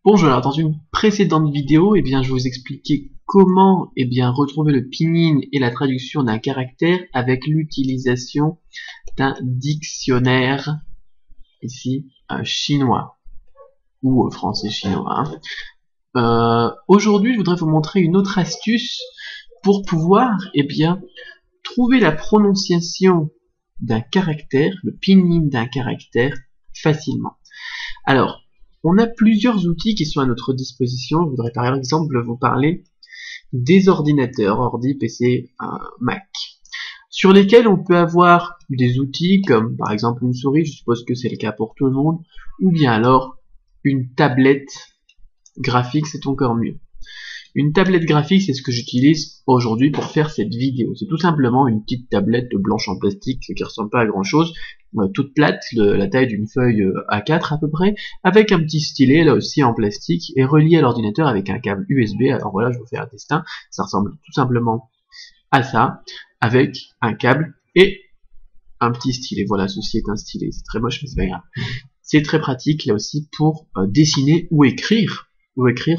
Bonjour, alors dans une précédente vidéo, je vous expliquais comment retrouver le pinyin et la traduction d'un caractère avec l'utilisation d'un dictionnaire, ici, chinois, ou français-chinois. Aujourd'hui, je voudrais vous montrer une autre astuce pour pouvoir trouver la prononciation d'un caractère, le pinyin d'un caractère, facilement. Alors, on a plusieurs outils qui sont à notre disposition. Je voudrais par exemple vous parler des ordinateurs, ordi, PC, Mac, sur lesquels on peut avoir des outils comme par exemple une souris, je suppose que c'est le cas pour tout le monde, ou bien alors une tablette graphique, c'est encore mieux. Une tablette graphique, c'est ce que j'utilise aujourd'hui pour faire cette vidéo. C'est tout simplement une petite tablette blanche en plastique qui ressemble pas à grand chose, toute plate, la taille d'une feuille A4 à peu près, avec un petit stylet là aussi en plastique et relié à l'ordinateur avec un câble USB. Alors voilà, je vous fais un dessin. Ça ressemble tout simplement à ça, avec un câble et un petit stylet. Voilà, ceci est un stylet. C'est très moche, mais c'est pas grave. C'est très pratique là aussi pour dessiner ou écrire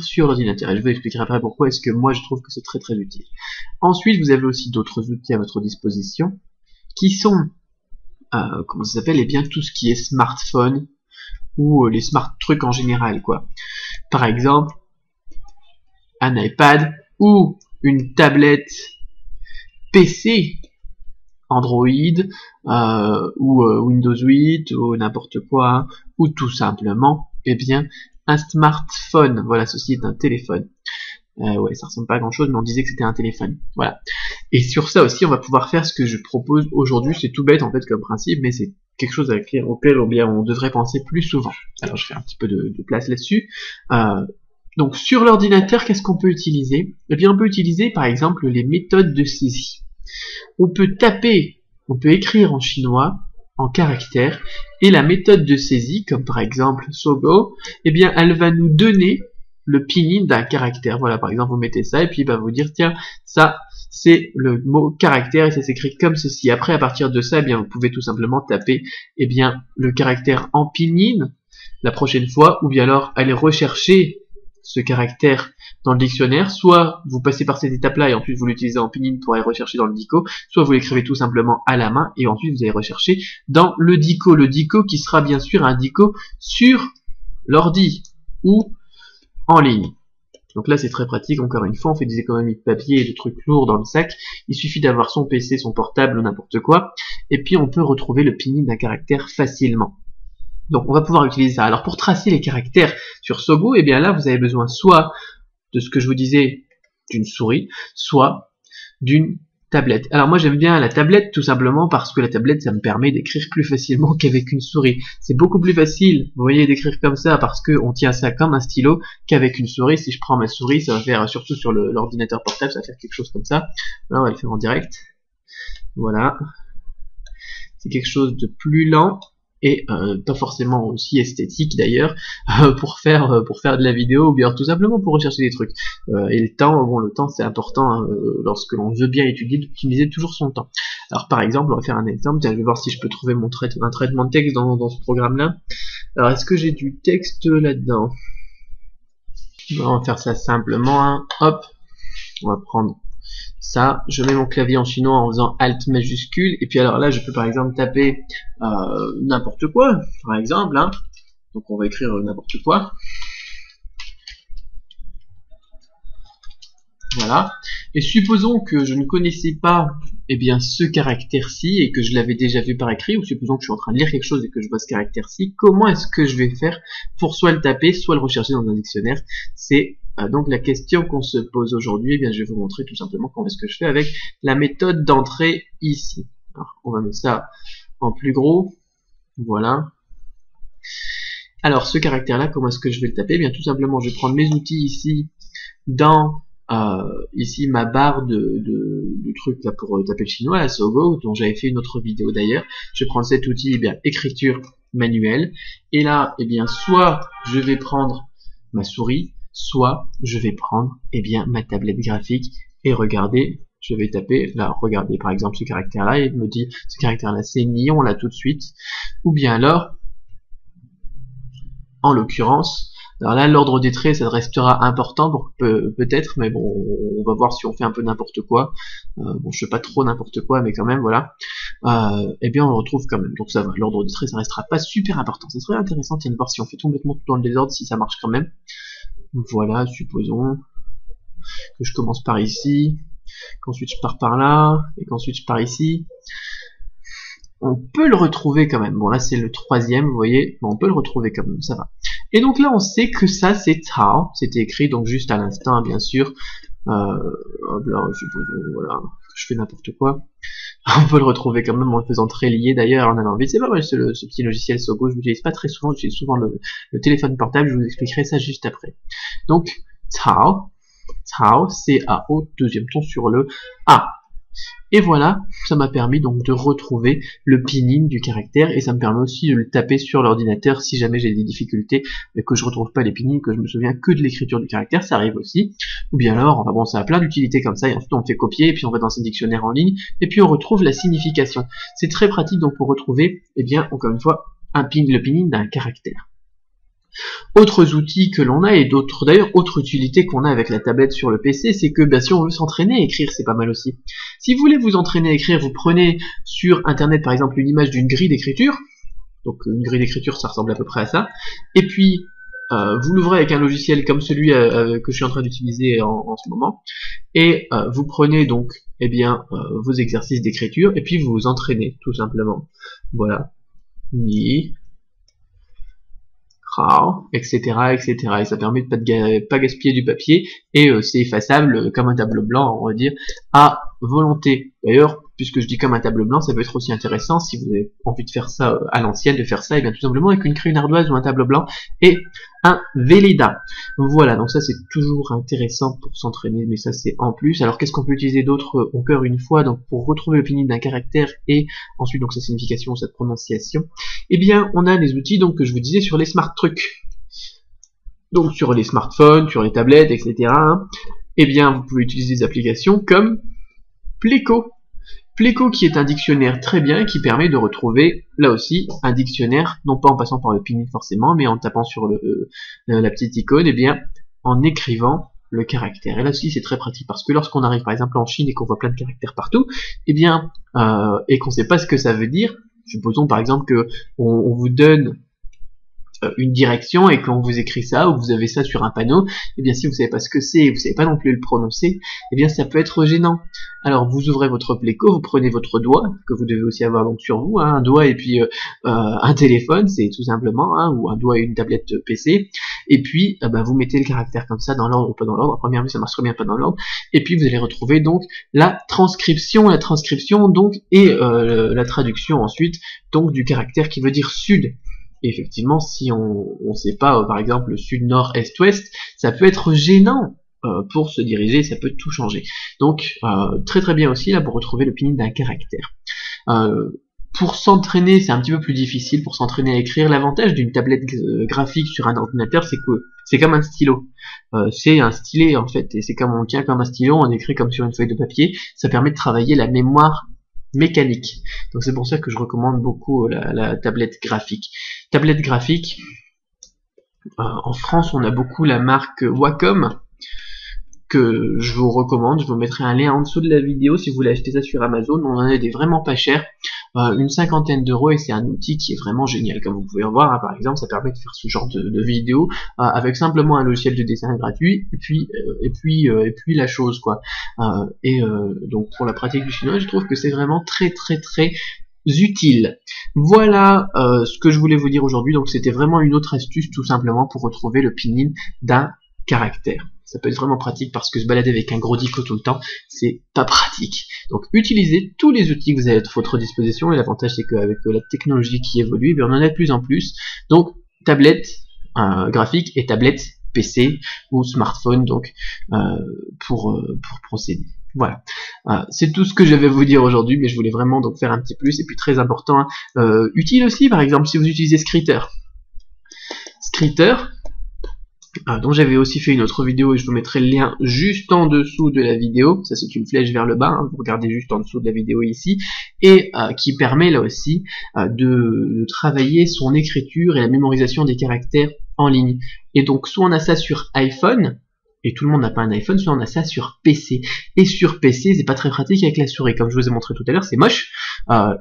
sur l'ordinateur. Et je vous expliquerai après pourquoi est-ce que moi je trouve que c'est très très utile. Ensuite, vous avez aussi d'autres outils à votre disposition qui sont, comment ça s'appelle, tout ce qui est smartphone ou les smart trucs en général, quoi. Par exemple, un iPad ou une tablette PC Android ou Windows 8 ou n'importe quoi, ou tout simplement, un smartphone. Voilà, ceci est un téléphone. Ouais, ça ressemble pas à grand chose, mais on disait que c'était un téléphone. Voilà. Et sur ça aussi, on va pouvoir faire ce que je propose aujourd'hui. C'est tout bête en fait comme principe, mais c'est quelque chose auquel on devrait penser plus souvent. Alors je fais un petit peu de place là-dessus. Donc sur l'ordinateur, qu'est-ce qu'on peut utiliser? On peut utiliser par exemple les méthodes de saisie. On peut écrire en chinois, en caractère, et la méthode de saisie, comme par exemple Sogo, elle va nous donner le pinyin d'un caractère. Voilà, par exemple, vous mettez ça, et puis il va vous dire, tiens, ça, c'est le mot caractère, et ça s'écrit comme ceci. Après, à partir de ça, vous pouvez tout simplement taper, le caractère en pinyin la prochaine fois, ou bien alors aller rechercher ce caractère dans le dictionnaire, soit vous passez par cette étape-là et ensuite vous l'utilisez en pinyin pour aller rechercher dans le dico, soit vous l'écrivez tout simplement à la main et ensuite vous allez rechercher dans le dico qui sera bien sûr un dico sur l'ordi ou en ligne. Donc là c'est très pratique, encore une fois on fait des économies de papier et de trucs lourds dans le sac, il suffit d'avoir son PC, son portable ou n'importe quoi, et puis on peut retrouver le pinyin d'un caractère facilement. Donc on va pouvoir utiliser ça. Alors pour tracer les caractères sur Sogo, là vous avez besoin soit de ce que je vous disais, d'une souris, soit d'une tablette. Alors moi j'aime bien la tablette tout simplement parce que la tablette ça me permet d'écrire plus facilement qu'avec une souris. C'est beaucoup plus facile, vous voyez, d'écrire comme ça parce qu'on tient ça comme un stylo qu'avec une souris. Si je prends ma souris, ça va faire, surtout sur l'ordinateur portable, ça va faire quelque chose comme ça. Là on va le faire en direct. Voilà. C'est quelque chose de plus lent et pas forcément aussi esthétique d'ailleurs pour faire de la vidéo ou bien tout simplement pour rechercher des trucs. Et le temps c'est important lorsque l'on veut bien étudier, d'optimiser toujours son temps. Alors par exemple, on va faire un exemple. Tiens, je vais voir si je peux trouver un traitement de texte dans ce programme là. Alors est-ce que j'ai du texte là-dedans? On va faire ça simplement, hop, on va prendre ça, je mets mon clavier en chinois en faisant Alt majuscule, et puis alors là je peux par exemple taper n'importe quoi, par exemple, donc on va écrire n'importe quoi, voilà, et supposons que je ne connaissais pas ce caractère-ci et que je l'avais déjà vu par écrit, ou supposons que je suis en train de lire quelque chose et que je vois ce caractère-ci, comment est-ce que je vais faire pour soit le taper, soit le rechercher dans un dictionnaire? C'est donc la question qu'on se pose aujourd'hui. Je vais vous montrer tout simplement comment est-ce que je fais avec la méthode d'entrée ici. Alors on va mettre ça en plus gros, voilà. Alors ce caractère-là, comment est-ce que je vais le taper? Tout simplement je vais prendre mes outils ici dans ici ma barre de trucs là pour taper le chinois, la Sogo, dont j'avais fait une autre vidéo d'ailleurs. Je vais prendre cet outil, écriture manuelle, et là soit je vais prendre ma souris, soit je vais prendre ma tablette graphique et regardez, je vais taper là, regardez par exemple ce caractère là, et il me dit ce caractère là c'est nion là tout de suite, ou bien alors en l'occurrence Alors là, l'ordre des traits, ça restera important pour peut-être, mais bon, on va voir si on fait un peu n'importe quoi. Bon, je fais pas trop n'importe quoi, mais quand même, voilà. Eh bien, on le retrouve quand même. Donc ça va, l'ordre des traits, ça restera pas super important. Ça serait intéressant, tiens, de voir si on fait complètement tout dans le désordre, si ça marche quand même. Voilà, supposons que je commence par ici, qu'ensuite je pars par là, et qu'ensuite je pars ici. On peut le retrouver quand même. Bon, là, c'est le troisième, vous voyez. Bon, on peut le retrouver quand même, ça va. Et donc là, on sait que ça, c'est Tao. C'était écrit, donc, juste à l'instant, bien sûr. Hop là, supposons, voilà, je fais n'importe quoi. On peut le retrouver quand même en le faisant très lié, d'ailleurs, en allant vite. C'est pas mal, ce petit logiciel Sogo. Je l'utilise pas très souvent, j'utilise souvent le téléphone portable. Je vous expliquerai ça juste après. Donc, Tao, C-A-O, deuxième ton sur le A. Et voilà, ça m'a permis donc de retrouver le pinyin du caractère, et ça me permet aussi de le taper sur l'ordinateur si jamais j'ai des difficultés et que je retrouve pas les pinyins, que je me souviens que de l'écriture du caractère, ça arrive aussi. Ou bien alors, enfin bon, ça a plein d'utilités comme ça, et ensuite on fait copier, et puis on va dans un dictionnaire en ligne, et puis on retrouve la signification. C'est très pratique donc pour retrouver, eh bien, encore une fois, le pinyin d'un caractère. Autres outils que l'on a, et d'autres d'ailleurs, autre utilité qu'on a avec la tablette sur le PC, c'est que si on veut s'entraîner à écrire, c'est pas mal aussi. Si vous voulez vous entraîner à écrire, vous prenez sur internet par exemple une image d'une grille d'écriture, donc une grille d'écriture ça ressemble à peu près à ça, et puis vous l'ouvrez avec un logiciel comme celui que je suis en train d'utiliser en ce moment, et vous prenez donc eh bien, vos exercices d'écriture, et puis vous vous entraînez tout simplement. Voilà. Ni, etc., etc. Et ça permet de pas gaspiller du papier, et c'est effaçable comme un tableau blanc, on va dire, à volonté. D'ailleurs, puisque je dis comme un tableau blanc, ça peut être aussi intéressant si vous avez envie de faire ça à l'ancienne, de faire ça, et bien tout simplement avec une craie, une ardoise ou un tableau blanc et un Velleda. Voilà, donc ça c'est toujours intéressant pour s'entraîner, mais ça c'est en plus. Alors qu'est-ce qu'on peut utiliser d'autre encore une fois, donc pour retrouver le pinyin d'un caractère et ensuite donc sa signification, sa prononciation? Eh bien, on a les outils donc que je vous disais sur les smart trucs. Donc sur les smartphones, sur les tablettes, etc. Eh bien, vous pouvez utiliser des applications comme Pleco. Pleco qui est un dictionnaire très bien et qui permet de retrouver, là aussi, un dictionnaire, non pas en passant par le pinyin forcément, mais en tapant sur la petite icône, et bien, en écrivant le caractère. Et là aussi, c'est très pratique parce que lorsqu'on arrive par exemple en Chine et qu'on voit plein de caractères partout, et bien, et qu'on ne sait pas ce que ça veut dire, supposons par exemple que on vous donne une direction et qu'on vous écrit ça, ou que vous avez ça sur un panneau, et bien si vous savez pas ce que c'est, et vous savez pas non plus le prononcer, et bien ça peut être gênant. Alors vous ouvrez votre Pleco, vous prenez votre doigt, que vous devez aussi avoir donc sur vous, hein, un doigt et puis un téléphone, c'est tout simplement, hein, ou un doigt et une tablette PC, et puis vous mettez le caractère comme ça, dans l'ordre ou pas dans l'ordre, à première vue ça marche très bien pas dans l'ordre, et puis vous allez retrouver donc la transcription donc, et la traduction ensuite, donc du caractère qui veut dire sud. Et effectivement, si on ne sait pas, par exemple, le sud, nord, est, ouest, ça peut être gênant pour se diriger, ça peut tout changer. Donc, très très bien aussi là pour retrouver le pinyin d'un caractère. Pour s'entraîner, c'est un petit peu plus difficile pour s'entraîner à écrire. L'avantage d'une tablette graphique sur un ordinateur, c'est que c'est comme un stylo. C'est un stylet en fait, et c'est comme on tient comme un stylo, on écrit comme sur une feuille de papier. Ça permet de travailler la mémoire mécanique. Donc c'est pour ça que je recommande beaucoup la tablette graphique. Tablette graphique, en France on a beaucoup la marque Wacom, que je vous recommande, je vous mettrai un lien en dessous de la vidéo si vous voulez acheter ça sur Amazon, on en a des vraiment pas chers, une cinquantaine d'euros, et c'est un outil qui est vraiment génial, comme vous pouvez le voir, hein, par exemple ça permet de faire ce genre de vidéo avec simplement un logiciel de dessin gratuit, et puis la chose quoi. Donc pour la pratique du chinois, je trouve que c'est vraiment très très très utile. Voilà ce que je voulais vous dire aujourd'hui, donc c'était vraiment une autre astuce tout simplement pour retrouver le pinyin d'un caractère. Ça peut être vraiment pratique parce que se balader avec un gros dico tout le temps, c'est pas pratique. Donc utilisez tous les outils que vous avez à votre disposition, et l'avantage c'est qu'avec la technologie qui évolue, on en a de plus en plus. Donc tablette graphique et tablette PC ou smartphone donc pour procéder. Voilà, c'est tout ce que j'avais à vous dire aujourd'hui, mais je voulais vraiment donc faire un petit plus, et puis très important, utile aussi par exemple si vous utilisez Skritter, dont j'avais aussi fait une autre vidéo, et je vous mettrai le lien juste en dessous de la vidéo, ça c'est une flèche vers le bas, hein, vous regardez juste en dessous de la vidéo ici, et qui permet là aussi de travailler son écriture et la mémorisation des caractères en ligne. Et donc soit on a ça sur iPhone, et tout le monde n'a pas un iPhone, soit on a ça sur PC. Et sur PC, c'est pas très pratique avec la souris. Comme je vous ai montré tout à l'heure, c'est moche,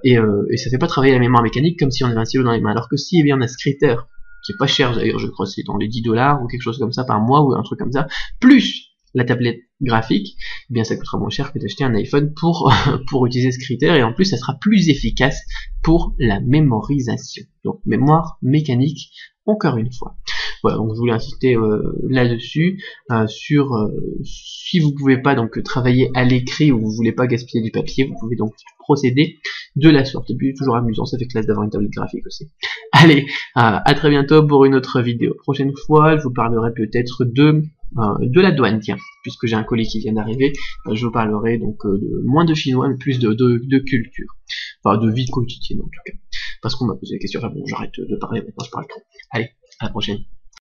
et ça fait pas travailler la mémoire mécanique comme si on avait un stylo dans les mains. Alors que si on a Scritter, qui est pas cher d'ailleurs, je crois c'est dans les 10 $ ou quelque chose comme ça par mois, ou un truc comme ça, plus la tablette graphique, eh bien ça coûtera moins cher que d'acheter un iPhone pour, pour utiliser Scritter, et en plus ça sera plus efficace pour la mémorisation. Donc mémoire mécanique, encore une fois. Voilà, donc je voulais insister là-dessus, si vous pouvez pas donc travailler à l'écrit ou vous voulez pas gaspiller du papier, vous pouvez donc procéder de la sorte. Et puis toujours amusant, ça fait classe d'avoir une tablette graphique aussi. Allez, à très bientôt pour une autre vidéo. Prochaine fois, je vous parlerai peut-être de la douane, tiens, puisque j'ai un colis qui vient d'arriver, je vous parlerai donc moins de chinois, mais plus de culture. Enfin, de vie quotidienne en tout cas. Parce qu'on m'a posé la question, enfin bon, j'arrête de parler maintenant, je parle trop. Allez, à la prochaine.